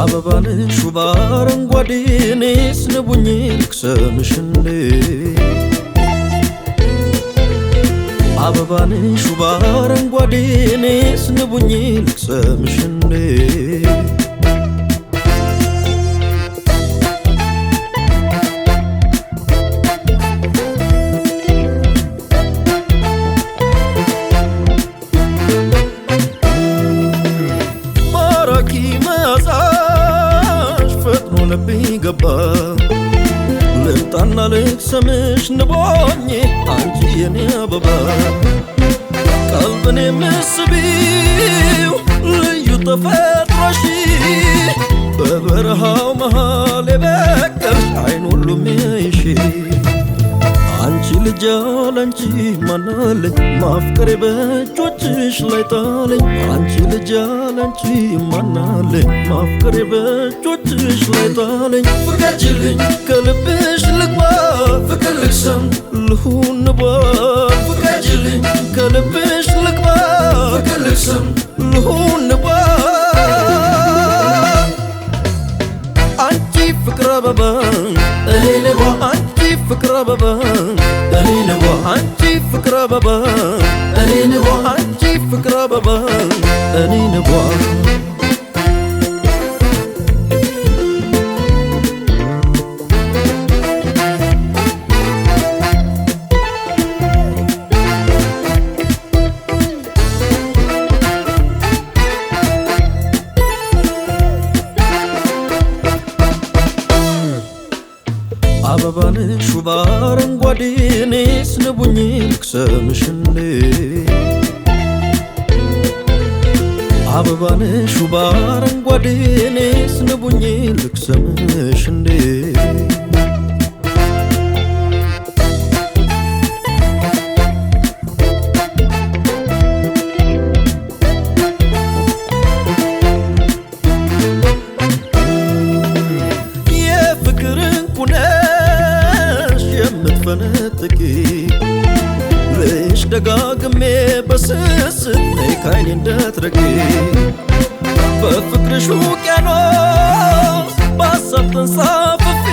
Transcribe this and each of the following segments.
አበባን ሹባ አረንጓዴ እኔስ ንቡኝ ልቅሰምሽ እንዴ አበባን ሹባ አረንጓዴ እኔስ ንቡኝ ልቅሰምሽ እንዴ ገባ ልምጣና ልቅሰምሽ ንቦኝ አንቺ የኔ አበባ ቀልብን የምስቢው ልዩ ተፈጥሮሽ በበረሃው መሃል የበቀልሽ አይን ሁሉም ያይሽ አንቺ ልጅ አለንቺ ማናለኝ ማፍቀሬ በእጆችሽ ላይ ጣለኝ አንቺ ልጅ አለንቺ ማናለኝ ማፍቀሬ በእጆችሽ ላይ ጣለኝ ፍቀጅልኝ ከልብሽ ልግባ ፍቅር ልቅሰም ልሁን ንባል ፍቀጅልኝ ከልብሽ ልግባ ፍቅር ልቅሰም ልሁን ንባል አንቺ ፍቅር አበባ እኔ ንባ አንቺ ፍቅር አበባ እኔ ንባ አንቺ ፍቅር አበባ እኔ ንባ አንቺ ፍቅር አበባ እኔ ንባ አበባን ሹባ አረንጓዴ እኔስ ንቡኝ ልቅሰምሽ እንዴ አበባን ሹባ አረንጓዴ እኔስ ንቡኝ ልቅሰምሽ እንዴ ፈነጥቂ ልሽ ደጋግሜ በስስት ነይ ካይኔ እንዳትረቂ በፍቅርሽ ውቅያኖስ በሀሳብ ተንሳፍፌ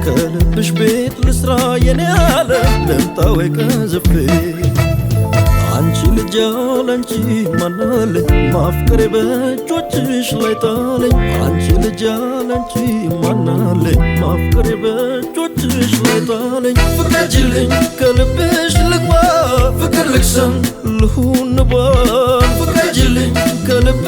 ከልብሽ ቤት ልስራ የኔ ዓለም ልምጣ ወይ ቀዝፌ አንቺ ልጅ አለንቺ ማናለኝ ማፍቀሬ በእጆችሽ ላይ ጣለኝ አንቺ ልጅ አለንቺ ማናለኝ ማፍቀሬ በእጆችሽ ላይ ጣለኝ ፍቀጅልኝ ከልብሽ ልግባ ፍቅር ልቅሰም ልሁን ንባል ፍቀጅልኝ ከልብ